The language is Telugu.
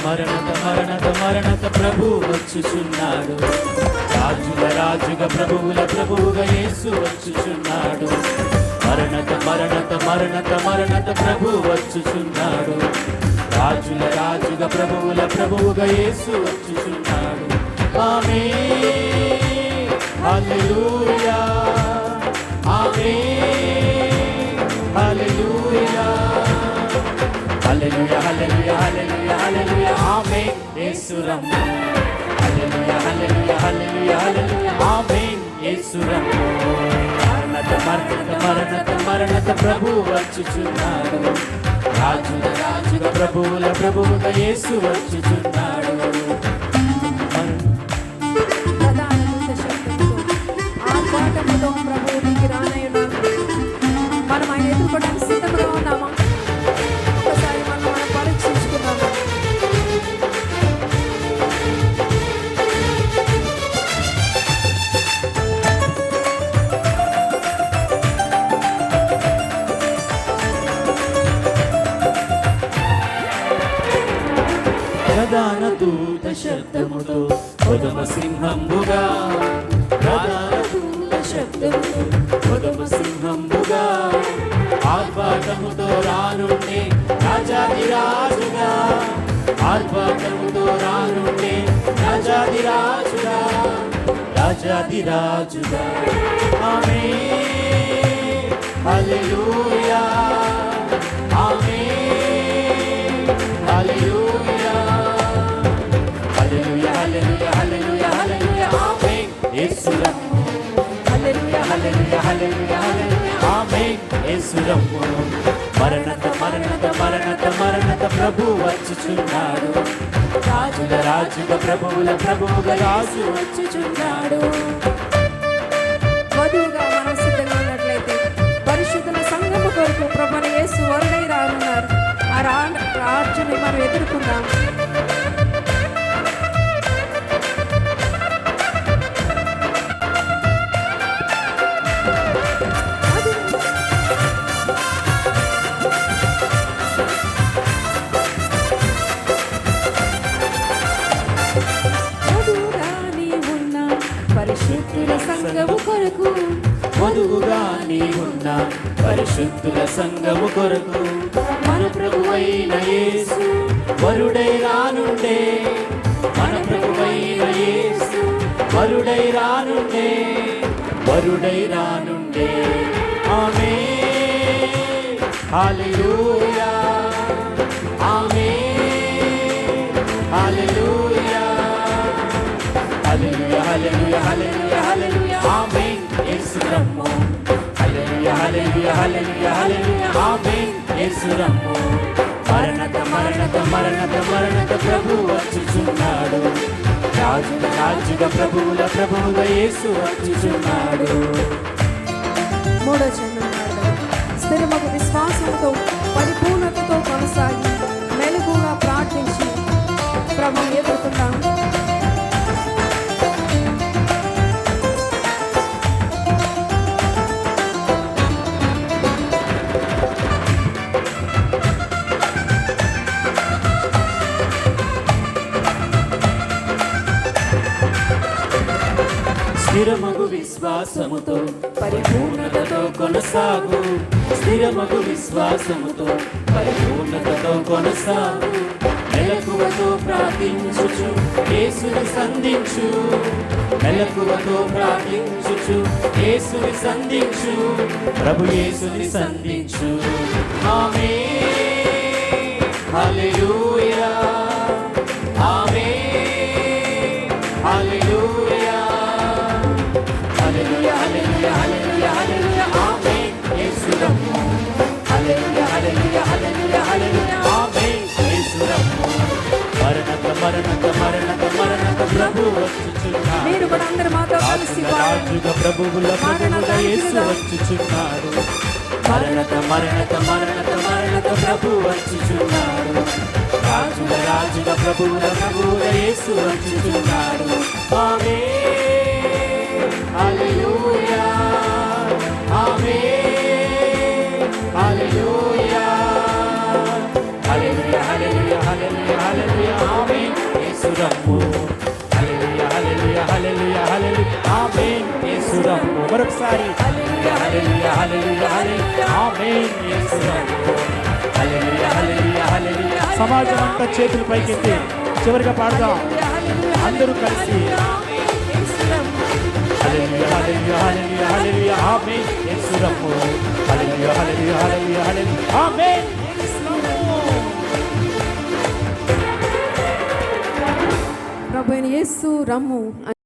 మరణత మరణత మరణత ప్రభు వచ్చుచున్నాడు. రాజుల రాజుగా ప్రభువుల ప్రభువుగా యేసు వచ్చుచున్నాడు. మరణత మరణత మరణత మరణత ప్రభు వచ్చుచున్నాడు. రాజుల రాజుగా ప్రభువుల ప్రభువుగా యేసు వచ్చుచున్నాడు. ఆమేన్ హల్లెలూయా ఆమేన్ హల్లెలూయా హల్లెలూయా హల్లెలూయా హల్లెలూయా హల్లెలూయా ఆమేన్ యేసు రమ్ము. హల్లెలూయా హల్లెలూయా హల్లెలూయా హల్లెలూయా ఆమేన్ యేసు రమ్ము. మరణత మరణత మరణత మరణత ప్రభు వచ్చుచున్నాడు. రాజుల రాజుగా ప్రభువుల ప్రభువుగా యేసు వచ్చుచున్నాడు. ప్రధాన దూత శబ్దముతో ఆర్భాటముతో ప్రభువు దిగి రానయ్యున్నాడు. మనం ఆయన ఎదుర్కోవడానికి సిద్ధంగా ఉన్నామా? ఒకసారి మనం పరీక్షించుకున్నామా? ప్రధాన దూత శబ్దముతో కొదమ సింహంబుగా ప్రధాన దూత శబ్దముతో కొదమ సింహంబుగా ఆర్భాటముతో రానుండే రాజాదిరాజుగా ఆర్భాటముతో రానుండే రాజాదిరాజుగా రాజాదిరాజుగా ఆమేన్ హల్లెలూయా ఆమేన్ హల్లెలూయా హల్లెలూయా హల్లెలూయా హల్లెలూయా హల్లెలూయా ఆమేన్ యేసు రమ్ము. హల్లెలూయా హల్లెలూయా హల్లెలూయా హల్లెలూయా ఆమేన్ యేసు రమ్ము. మరణత మరణత మరణత మరణత ప్రభు వచ్చుచున్నాడు. రాజుల రాజుగా ప్రభువుల ప్రభువుగా యేసు వచ్చుచున్నాడు. వధువుగా మనం సిద్ధంగా ఉన్నట్లయితే పరిశుద్ధుల సంఘము కొరకు ప్రభువైన యేసు వరుడై రానున్నారు. ఆ రాజుని మనం ఎదుర్కొందాం. పరిశుద్ధుల సంఘము కొరకు వధువుగా నీవున్న పరిశుద్ధుల సంఘము కొరకు మన ప్రభువైన యేసు వరుడై రానుండే. మన ప్రభువైన యేసు వరుడై రానుండే వరుడై రానుండే. ఆమేన్ హల్లెలూయా ఆమేన్ హల్లెలూయా హల్లెలూయా హల్లెలూయా హల్లెలూయా హల్లెలూయా ఆమేన్ యేసు రమ్ము. హల్లెలూయా హల్లెలూయా హల్లెలూయా హల్లెలూయా ఆమేన్ యేసు రమ్ము. మరణత మరణత మరణత మరణత ప్రభు వచ్చుచున్నాడు. రాజుల రాజుగా ప్రభువుల ప్రభువుగా యేసు వచ్చుచున్నాడు. మూడో చంద్రం స్థిరమగు విశ్వాసంతో పరిపూర్ణతతో కొనసాగి మెలుగుగా ప్రార్థించి ప్రభువుని ఎదుర్కొందాం. స్థిరమగు విశ్వాసముతో పరిపూర్ణతతో కొనసాగు. స్థిరమగు విశ్వాసముతో పరిపూర్ణతతో కొనసాగు. మెలకువతో ప్రార్థించుచు యేసుని సంధించు. మెలకువతో ప్రార్థించుచు యేసుని సంధించు. ప్రభు యేసుని సంధించు. ఆమేన్ హల్లెలూయా ఆమేన్ హల్లెలూయా హల్లెలూయా హల్లెలూయా హల్లెలూయా హల్లెలూయా ఆమేన్ యేసు రమ్ము. హల్లెలూయా హల్లెలూయా హల్లెలూయా హల్లెలూయా ఆమేన్ యేసు రమ్ము. మరణత మరణత మరణత మరణత ప్రభు వచ్చుచున్నాడు. మీరు కూడా అందరూ మాతో కలిసి రాజుగా ప్రభువుల ప్రభువుగా యేసు వచ్చుచున్నాడు. మరణత మరణత మరణత మరణత ప్రభు వచ్చుచున్నాడు. రాజుల రాజుగా ప్రభువుల ప్రభువుగా యేసు వచ్చుచున్నాడు. ఆమేన్ హల్లెలూయా ఆమేన్ హల్లెలూయా హల్లెలూయా హల్లెలూయా హల్లెలూయా హల్లెలూయా యేసురమ్ము హల్లెలూయా హల్లెలూయా హల్లెలూయా హల్లెలూయా ఆమేన్ యేసురమ్ము మరొకసారి హల్లెలూయా హల్లెలూయా హల్లెలూయా హల్లెలూయా ఆమేన్ యేసురమ్ము హల్లెలూయా హల్లెలూయా హల్లెలూయా సమాజం అంతా చేతులు పైకెత్తి చివరిగా పాడదాం అందరూ కలిసి హల్లెలూయా హల్లెలూయా హల్లెలూయా హల్లెలూయా ఆమేన్ యేసురమ్ము హల్లెలూయా హల్లెలూయా హల్లెలూయా హల్లెలూయా ఆమేన్ యేసురమ్ము ప్రభు అయిన యేసు రమ్ము.